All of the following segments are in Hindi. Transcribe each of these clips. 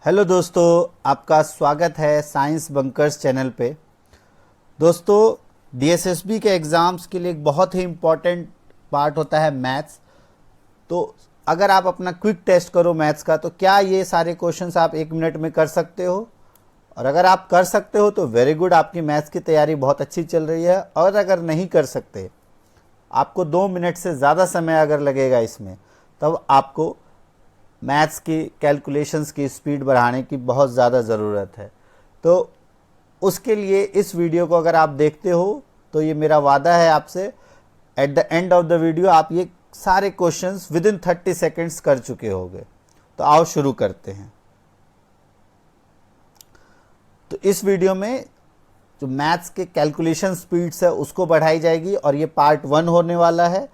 हेलो दोस्तों, आपका स्वागत है साइंस बंकर्स चैनल पे। दोस्तों, डीएसएसबी के एग्ज़ाम्स के लिए एक बहुत ही इम्पॉर्टेंट पार्ट होता है मैथ्स। तो अगर आप अपना क्विक टेस्ट करो मैथ्स का, तो क्या ये सारे क्वेश्चंस आप 1 मिनट में कर सकते हो? और अगर आप कर सकते हो तो वेरी गुड, आपकी मैथ्स की तैयारी बहुत अच्छी चल रही है। और अगर नहीं कर सकते, आपको 2 मिनट से ज़्यादा समय अगर लगेगा इसमें, तब आपको मैथ्स की कैलकुलेशंस की स्पीड बढ़ाने की बहुत ज़्यादा ज़रूरत है। तो उसके लिए इस वीडियो को अगर आप देखते हो तो ये मेरा वादा है आपसे, at the end of the video आप ये सारे क्वेश्चंस विद इन 30 सेकेंड्स कर चुके होंगे। तो आओ शुरू करते हैं। तो इस वीडियो में जो मैथ्स के कैलकुलेशन स्पीड्स है उसको बढ़ाई जाएगी, और ये पार्ट 1 होने वाला है।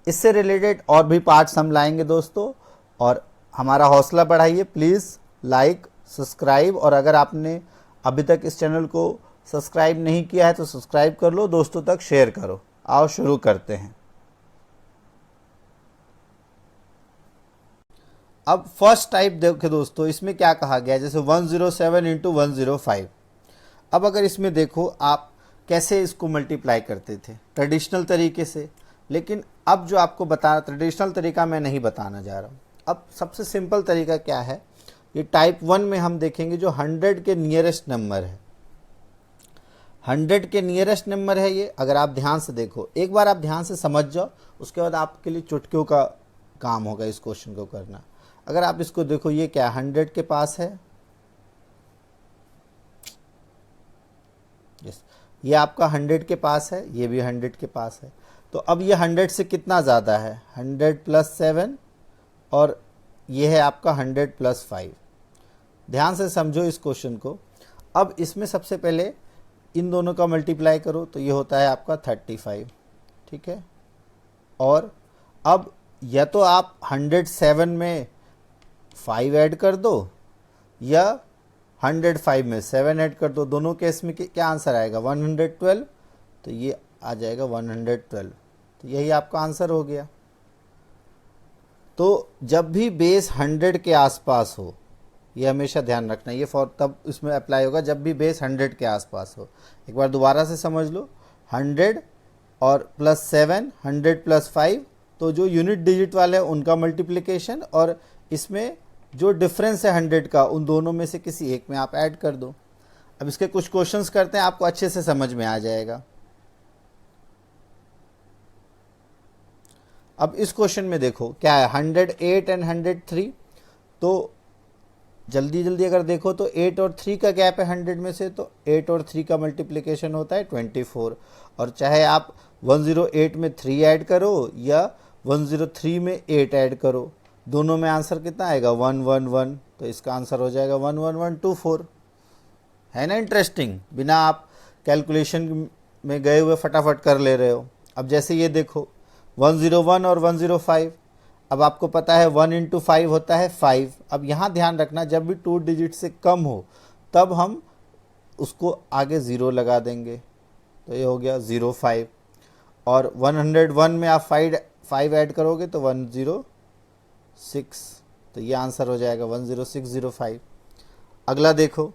इससे रिलेटेड और भी पार्ट्स हम लाएंगे दोस्तों। और हमारा हौसला बढ़ाइए, प्लीज़ लाइक, सब्सक्राइब, और अगर आपने अभी तक इस चैनल को सब्सक्राइब नहीं किया है तो सब्सक्राइब कर लो, दोस्तों तक शेयर करो। आओ शुरू करते हैं। अब फर्स्ट टाइप देखो दोस्तों, इसमें क्या कहा गया है, जैसे 107 इंटू 105। अब अगर इसमें देखो आप कैसे इसको मल्टीप्लाई करते थे ट्रेडिशनल तरीके से, लेकिन अब जो आपको बता ट्रेडिशनल तरीका मैं नहीं बताना जा रहा हूँ। अब सबसे सिंपल तरीका क्या है, ये टाइप 1 में हम देखेंगे जो 100 के नियरेस्ट नंबर है। 100 के नियरेस्ट नंबर है ये। अगर आप ध्यान से देखो, एक बार आप ध्यान से समझ जाओ, उसके बाद आपके लिए चुटकियों का काम होगा इस क्वेश्चन को करना। अगर आप इसको देखो, ये क्या 100 के पास है, यस, ये आपका 100 के पास है, ये भी 100 के पास है। तो अब ये 100 से कितना ज़्यादा है, 100 + 7, और ये है आपका 100 + 5। ध्यान से समझो इस क्वेश्चन को। अब इसमें सबसे पहले इन दोनों का मल्टीप्लाई करो, तो ये होता है आपका 35, ठीक है। और अब या तो आप 107 में 5 ऐड कर दो, या 105 में 7 ऐड कर दो। दोनों केस में क्या आंसर आएगा, 112। तो ये आ जाएगा 112। तो यही आपका आंसर हो गया। तो जब भी बेस 100 के आसपास हो, ये हमेशा ध्यान रखना, ये फॉर तब इसमें अप्लाई होगा जब भी बेस 100 के आसपास हो। एक बार दोबारा से समझ लो, 100 और +7, 100 + 5, तो जो यूनिट डिजिट वाले हैं उनका मल्टीप्लिकेशन, और इसमें जो डिफरेंस है 100 का, उन दोनों में से किसी एक में आप ऐड कर दो। अब इसके कुछ क्वेश्चंस करते हैं, आपको अच्छे से समझ में आ जाएगा। अब इस क्वेश्चन में देखो क्या है, 108 एंड 103। तो जल्दी जल्दी अगर देखो तो 8 और 3 का गैप है 100 में से, तो 8 और 3 का मल्टीप्लिकेशन होता है 24। और चाहे आप 108 में 3 ऐड करो या 103 में 8 ऐड करो, दोनों में आंसर कितना आएगा, 111। तो इसका आंसर हो जाएगा 11124। है ना इंटरेस्टिंग, बिना आप कैलकुलेशन में गए हुए फटाफट कर ले रहे हो। अब जैसे ये देखो 101 और 105। अब आपको पता है 1 × 5 होता है 5। अब यहाँ ध्यान रखना, जब भी 2 डिजिट से कम हो तब हम उसको आगे 0 लगा देंगे। तो ये हो गया 05। और 101 में आप 5 ऐड करोगे तो 106। तो ये आंसर हो जाएगा 10605। अगला देखो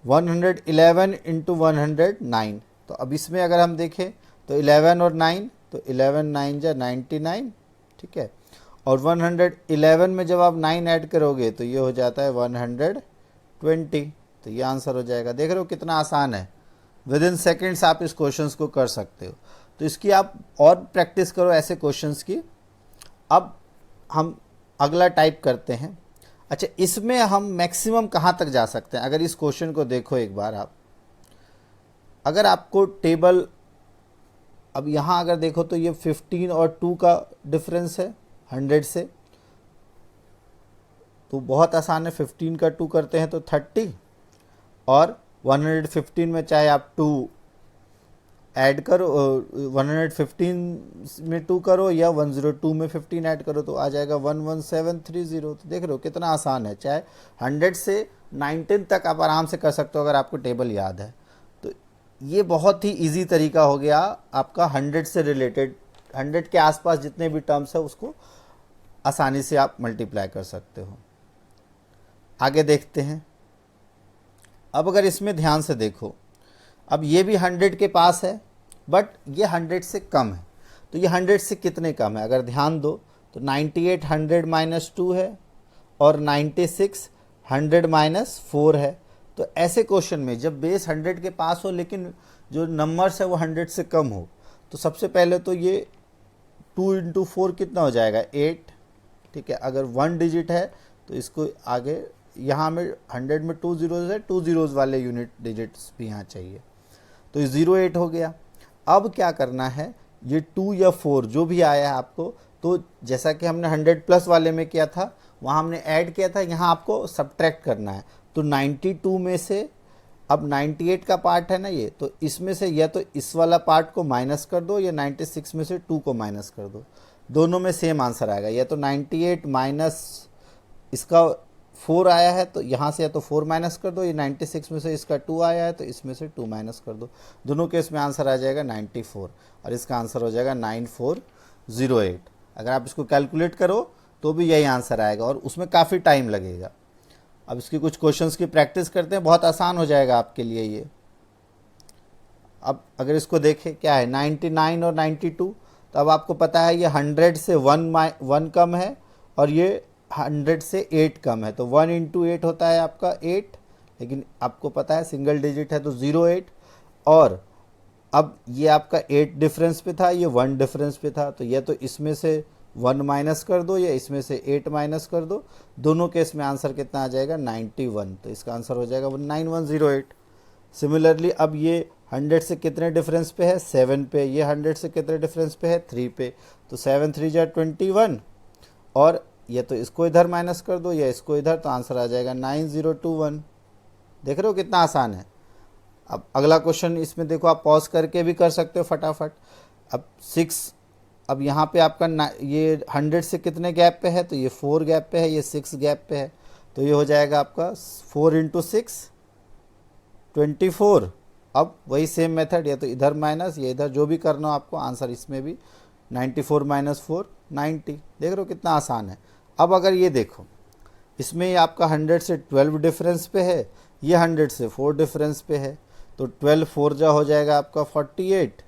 111 × 109। तो अब इसमें अगर हम देखें तो 11 और 9, तो 11 9 जा 99, ठीक है। और 111 में जब आप 9 ऐड करोगे तो ये हो जाता है 120। तो ये आंसर हो जाएगा। देख रहे हो कितना आसान है, विद इन सेकेंड्स आप इस क्वेश्चंस को कर सकते हो। तो इसकी आप और प्रैक्टिस करो ऐसे क्वेश्चंस की। अब हम अगला टाइप करते हैं। अच्छा, इसमें हम मैक्सिमम कहाँ तक जा सकते हैं, अगर इस क्वेश्चन को देखो एक बार आप, अगर आपको टेबल, अब यहाँ अगर देखो तो ये 15 और 2 का डिफरेंस है 100 से, तो बहुत आसान है। 15 का 2 करते हैं तो 30, और 115 में चाहे आप 2 ऐड करो, 115 में 2 करो या 102 में 15 ऐड करो, तो आ जाएगा 11730। तो देख रहे हो कितना आसान है। चाहे 100 से 19 तक आप आराम से कर सकते हो अगर आपको टेबल याद है। तो ये बहुत ही इजी तरीका हो गया आपका 100 से रिलेटेड। 100 के आसपास जितने भी टर्म्स है उसको आसानी से आप मल्टीप्लाई कर सकते हो। आगे देखते हैं। अब अगर इसमें ध्यान से देखो, अब ये भी 100 के पास है बट ये 100 से कम है, तो ये 100 से कितने कम है? अगर ध्यान दो तो 98 100 माइनस 2 है और 96 100 माइनस 4 है। तो ऐसे क्वेश्चन में जब बेस 100 के पास हो लेकिन जो नंबर्स है वो 100 से कम हो, तो सबसे पहले तो ये 2 इंटू 4 कितना हो जाएगा? 8। ठीक है, अगर 1 डिजिट है तो इसको आगे यहाँ में 100 में 2 जीरोज़ है, 2 जीरोज़ वाले यूनिट डिजिट्स भी यहाँ चाहिए, तो ये 08 हो गया। अब क्या करना है, ये 2 या 4 जो भी आया है आपको, तो जैसा कि हमने 100 प्लस वाले में किया था वहाँ हमने ऐड किया था, यहाँ आपको सब्ट्रैक्ट करना है। तो 92 में से अब 98 का पार्ट है ना ये, तो इसमें से या तो इस वाला पार्ट को माइनस कर दो या 96 में से 2 को माइनस कर दो, दोनों में सेम आंसर आएगा। या तो 98 माइनस इसका 4 आया है तो यहाँ से या तो 4 माइनस कर दो, ये 96 में से इसका 2 आया है तो इसमें से 2 माइनस कर दो, दोनों केस में आंसर आ जाएगा 94 और इसका आंसर हो जाएगा 9408। अगर आप इसको कैलकुलेट करो तो भी यही आंसर आएगा और उसमें काफ़ी टाइम लगेगा। अब इसकी कुछ क्वेश्चंस की प्रैक्टिस करते हैं, बहुत आसान हो जाएगा आपके लिए ये। अब अगर इसको देखें क्या है 99 और 92, तो अब आपको पता है ये 100 से 1 कम है और ये 100 से 8 कम है, तो 1 इंटू 8 होता है आपका 8, लेकिन आपको पता है सिंगल डिजिट है तो 08। और अब ये आपका 8 डिफरेंस पे था, ये 1 डिफरेंस पे था, तो ये तो इसमें से 1 माइनस कर दो या इसमें से 8 माइनस कर दो, दोनों केस में आंसर कितना आ जाएगा 91, तो इसका आंसर हो जाएगा 9108। सिमिलरली अब ये 100 से कितने डिफरेंस पे है? 7 पे। ये 100 से कितने डिफरेंस पे है? 3 पे। तो 7 3 जा 21 और ये तो इसको इधर माइनस कर दो या इसको इधर, तो आंसर आ जाएगा 9021। देख रहे हो कितना आसान है। अब अगला क्वेश्चन इसमें देखो, आप पॉज करके भी कर सकते हो फटाफट। अब 6, अब यहाँ पे आपका ये 100 से कितने गैप पे है? तो ये 4 गैप पे है, ये 6 गैप पे है, तो ये हो जाएगा आपका 4 इंटू 6 24। अब वही सेम मेथड, या तो इधर माइनस या इधर, जो भी करना हो आपको, आंसर इसमें भी 94 माइनस 4 90। देख रहे हो कितना आसान है। अब अगर ये देखो, इसमें आपका 100 से 12 डिफरेंस पे है, ये 100 से 4 डिफरेंस पे है, तो 12 4 जा हो जाएगा आपका 48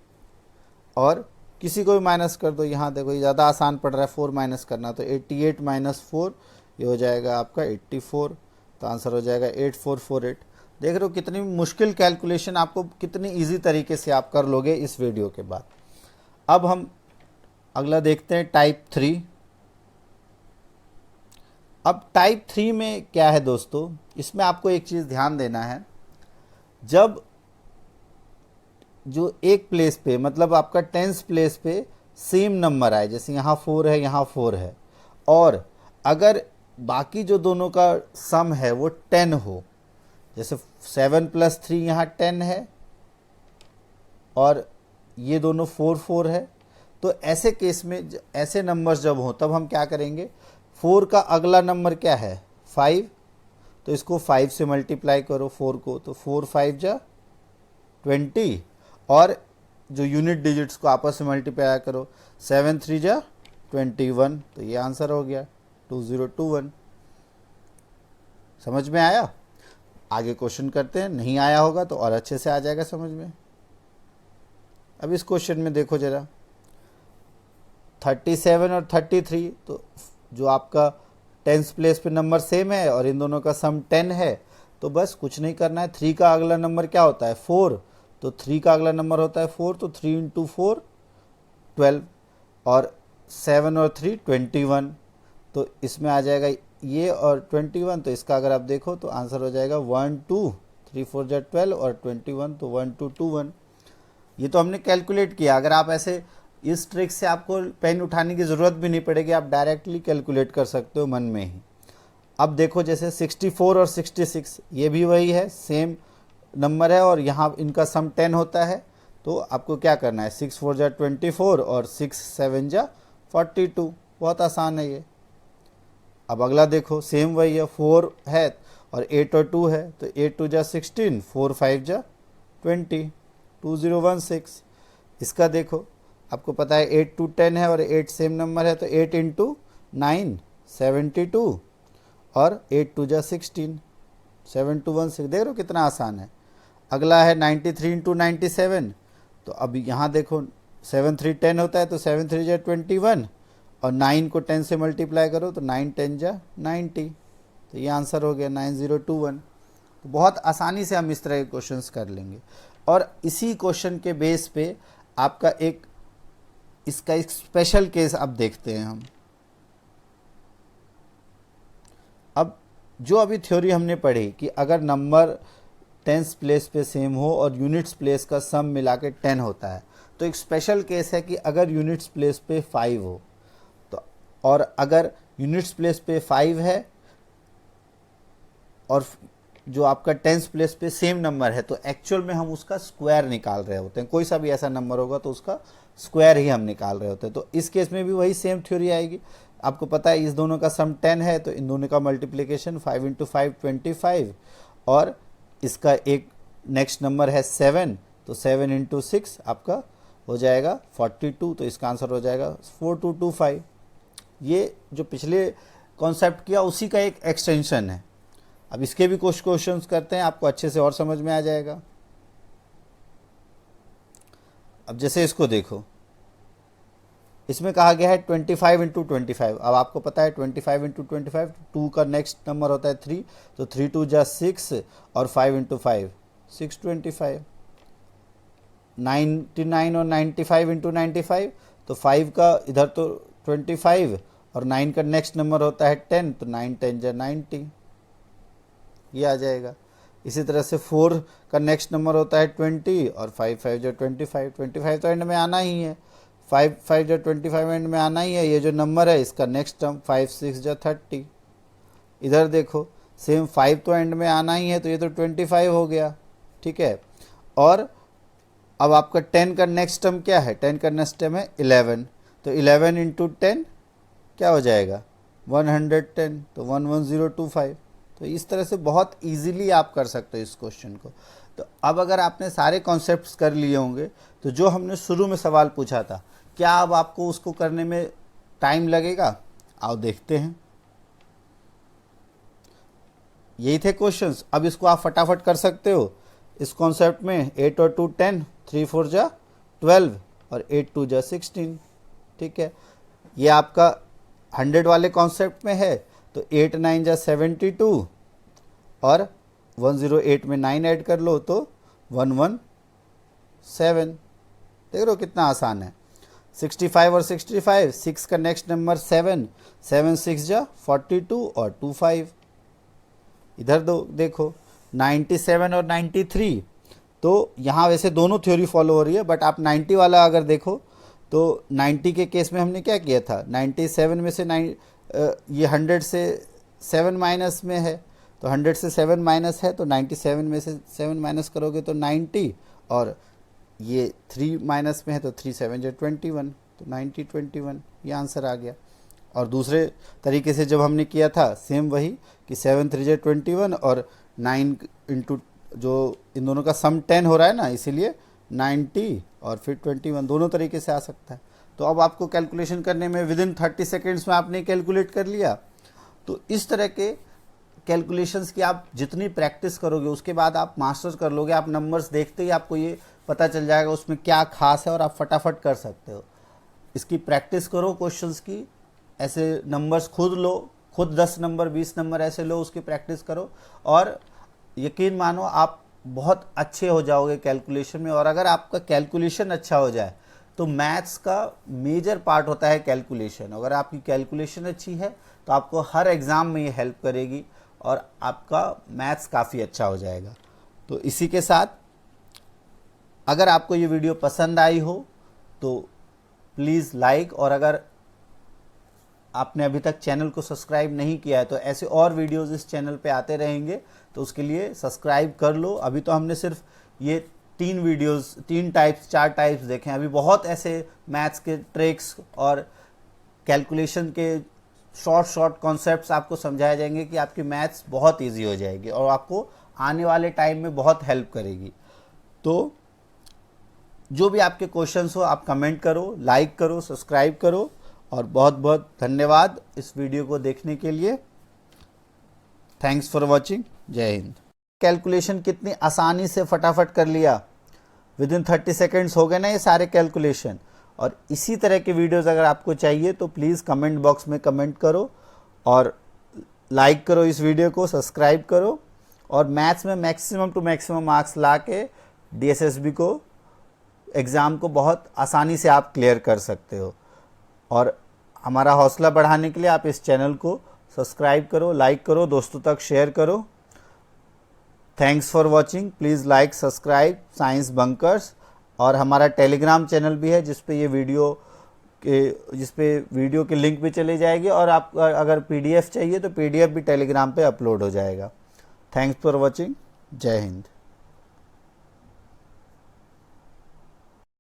और किसी को भी माइनस कर दो। यहाँ देखो ये ज़्यादा आसान पड़ रहा है 4 माइनस करना, तो 88 माइनस 4 ये हो जाएगा आपका 84, तो आंसर हो जाएगा 8448। देख रहे हो कितनी मुश्किल कैलकुलेशन आपको कितनी इजी तरीके से आप कर लोगे इस वीडियो के बाद। अब हम अगला देखते हैं टाइप 3। अब टाइप 3 में क्या है दोस्तों, इसमें आपको एक चीज़ ध्यान देना है, जब जो एक प्लेस पे मतलब आपका 10th प्लेस पे सेम नंबर आए, जैसे यहाँ 4 है यहाँ 4 है, और अगर बाकी जो दोनों का सम है वो 10 हो, जैसे 7 + 3 यहाँ 10 है और ये दोनों 4 4 है, तो ऐसे केस में ऐसे नंबर्स जब हों तब हम क्या करेंगे, 4 का अगला नंबर क्या है 5, तो इसको 5 से मल्टीप्लाई करो 4 को, तो 4 5 जा 20 और जो यूनिट डिजिट्स को आपस में मल्टीप्लाई करो, 7 3 जा 21, तो ये आंसर हो गया 2021। समझ में आया? आगे क्वेश्चन करते हैं, नहीं आया होगा तो और अच्छे से आ जाएगा समझ में। अब इस क्वेश्चन में देखो जरा, 37 और 33, तो जो आपका 10th प्लेस पे नंबर सेम है और इन दोनों का सम 10 है, तो बस कुछ नहीं करना है। 3 का अगला नंबर क्या होता है 4, तो 3 का अगला नंबर होता है 4, तो 3 इंटू 4 12 और 7 और 3 21, तो इसमें आ जाएगा ये और 21, तो इसका अगर आप देखो तो आंसर हो जाएगा 1 2 3 4 जा 12 और 21, तो 1 2 2 1। ये तो हमने कैलकुलेट किया। अगर आप ऐसे इस ट्रिक से आपको पेन उठाने की ज़रूरत भी नहीं पड़ेगी, आप डायरेक्टली कैलकुलेट कर सकते हो मन में ही। अब देखो जैसे 64 और 66 ये भी वही है, सेम नंबर है और यहाँ इनका सम 10 होता है, तो आपको क्या करना है 6 4 जा 24 और 6 7 जा 42। बहुत आसान है ये। अब अगला देखो सेम वही है, 4 है और 8 और 2 है, तो 8 2 जा 16, 4 5 जा 20, 2016। इसका देखो आपको पता है 8 2 10 है और 8 सेम नंबर है, तो 8 इंटू 9 72 और 8 2 जा 16, 7 2 1 6। देख रहे हो कितना आसान है। अगला है 93 इंटू 97। तो अब यहाँ देखो 7 3 10 होता है, तो 7 3 जा 21 और 9 को 10 से मल्टीप्लाई करो तो 9 10 जा 90। तो ये आंसर हो गया 9021। तो बहुत आसानी से हम इस तरह के क्वेश्चंस कर लेंगे। और इसी क्वेश्चन के बेस पे आपका इसका एक स्पेशल केस अब देखते हैं हम। अब जो अभी थ्योरी हमने पढ़ी कि अगर नंबर टेंस प्लेस पे सेम हो और यूनिट्स प्लेस का सम मिला के 10 होता है, तो एक स्पेशल केस है कि अगर यूनिट्स प्लेस पे 5 हो तो, और अगर यूनिट्स प्लेस पे 5 है और जो आपका टेंस प्लेस पे सेम नंबर है, तो एक्चुअल में हम उसका स्क्वायर निकाल रहे होते हैं। कोई सा भी ऐसा नंबर होगा तो उसका स्क्वायर ही हम निकाल रहे होते हैं। तो इस केस में भी वही सेम थ्योरी आएगी। आपको पता है इस दोनों का सम 10 है, तो इन दोनों का मल्टीप्लिकेशन 5 इंटू 5 25, और इसका एक नेक्स्ट नंबर है 7, तो 7 इंटू 6 आपका हो जाएगा 42। तो इसका आंसर हो जाएगा 4225। ये जो पिछले कॉन्सेप्ट किया उसी का एक एक्सटेंशन है। अब इसके भी कुछ क्वेश्चंस करते हैं, आपको अच्छे से और समझ में आ जाएगा। अब जैसे इसको देखो, इसमें कहा गया है 25 इंटू 25। अब आपको पता है 25 इंटू 25, 2 का नेक्स्ट नंबर होता है 3, तो 3 2 जा 6 और 5 इंटू 5 625। 99 और 95 इंटू 95, तो 5 का इधर तो 25 और 9 का नेक्स्ट नंबर होता है 10, तो 9 10 जा 90, ये आ जाएगा। इसी तरह से 4 का नेक्स्ट नंबर होता है 20 और 5 5 जो 25, 25 तो एंड में आना ही है, 5 5 जो 25 एंड में आना ही है। ये जो नंबर है इसका नेक्स्ट टर्म 5 6 जो 30। इधर देखो सेम 5 तो एंड में आना ही है, तो ये तो 25 हो गया, ठीक है। और अब आपका 10 का नेक्स्ट टर्म क्या है, 10 का नेक्स्ट टर्म है 11, तो 11 इंटू 10 क्या हो जाएगा 110, तो 11025। तो इस तरह से बहुत इजीली आप कर सकते हो इस क्वेश्चन को। तो अब अगर आपने सारे कॉन्सेप्ट्स कर लिए होंगे, तो जो हमने शुरू में सवाल पूछा था, क्या अब आपको उसको करने में टाइम लगेगा? आओ देखते हैं। यही थे क्वेश्चंस। अब इसको आप फटाफट कर सकते हो इस कॉन्सेप्ट में। 8 और 2 10, 3 4 जा 12 और 8 2 जा 16, ठीक है। ये आपका 100 वाले कॉन्सेप्ट में है, तो 8 9 जा 72 और 108 में 9 ऐड कर लो तो 117। देख रहे हो कितना आसान है। 65 और 65, 6 का नेक्स्ट नंबर 7, 7 6 जा 42 और 25। इधर देखो 97 और 93, तो यहाँ वैसे दोनों थ्योरी फॉलो हो रही है, बट आप 90 वाला अगर देखो तो 90 के केस में हमने क्या किया था, 97 में से ये 100 से 7 माइनस में है, तो 100 से 7 माइनस है, तो 97 में से 7 माइनस करोगे तो 90, और ये 3 माइनस में है तो 3 7 जो 21, तो 90 21, ये आंसर आ गया। और दूसरे तरीके से जब हमने किया था सेम वही कि 7 3 जो 21 और 9 इंटू जो इन दोनों का सम 10 हो रहा है ना, इसीलिए 90 और फिर 21, दोनों तरीके से आ सकता है। तो अब आपको कैलकुलेशन करने में विदिन 30 सेकेंड्स में आपने कैलकुलेट कर लिया। तो इस तरह के कैलकुलेशंस की आप जितनी प्रैक्टिस करोगे उसके बाद आप मास्टर कर लोगे। आप नंबर्स देखते ही आपको ये पता चल जाएगा उसमें क्या खास है और आप फटाफट कर सकते हो। इसकी प्रैक्टिस करो क्वेश्चंस की, ऐसे नंबर्स खुद लो, खुद 10 नंबर 20 नंबर ऐसे लो, उसकी प्रैक्टिस करो और यकीन मानो आप बहुत अच्छे हो जाओगे कैलकुलेशन में। और अगर आपका कैलकुलेशन अच्छा हो जाए तो मैथ्स का मेजर पार्ट होता है कैलकुलेशन। अगर आपकी कैलकुलेशन अच्छी है तो आपको हर एग्ज़ाम में ये हेल्प करेगी और आपका मैथ्स काफ़ी अच्छा हो जाएगा। तो इसी के साथ अगर आपको ये वीडियो पसंद आई हो तो प्लीज़ लाइक, और अगर आपने अभी तक चैनल को सब्सक्राइब नहीं किया है तो ऐसे और वीडियोस इस चैनल पे आते रहेंगे, तो उसके लिए सब्सक्राइब कर लो। अभी तो हमने सिर्फ ये 4 टाइप्स देखे हैं, अभी बहुत ऐसे मैथ्स के ट्रिक्स और कैलकुलेशन के शॉर्ट कॉन्सेप्ट्स आपको समझाए जाएंगे कि आपकी मैथ्स बहुत ईजी हो जाएगी और आपको आने वाले टाइम में बहुत हेल्प करेगी। तो जो भी आपके क्वेश्चंस हो आप कमेंट करो, लाइक करो, सब्सक्राइब करो, और बहुत बहुत धन्यवाद इस वीडियो को देखने के लिए। थैंक्स फॉर वॉचिंग, जय हिंद। कैलकुलेशन कितनी आसानी से फटाफट कर लिया, विद इन 30 सेकेंड्स हो गए ना ये सारे कैलकुलेशन। और इसी तरह के वीडियोस अगर आपको चाहिए तो प्लीज़ कमेंट बॉक्स में कमेंट करो और लाइक करो इस वीडियो को, सब्सक्राइब करो और मैथ्स में मैक्सिमम टू मैक्सिमम मार्क्स ला के DSSB को एग्ज़ाम को बहुत आसानी से आप क्लियर कर सकते हो। और हमारा हौसला बढ़ाने के लिए आप इस चैनल को सब्सक्राइब करो, लाइक करो, दोस्तों तक शेयर करो। Thanks for watching, please like subscribe science bunkers. और हमारा टेलीग्राम चैनल भी है जिस पे वीडियो के लिंक भी चली जाएगी और आप अगर PDF चाहिए तो PDF भी टेलीग्राम पे अपलोड हो जाएगा। थैंक्स फॉर वॉचिंग, जय हिंद।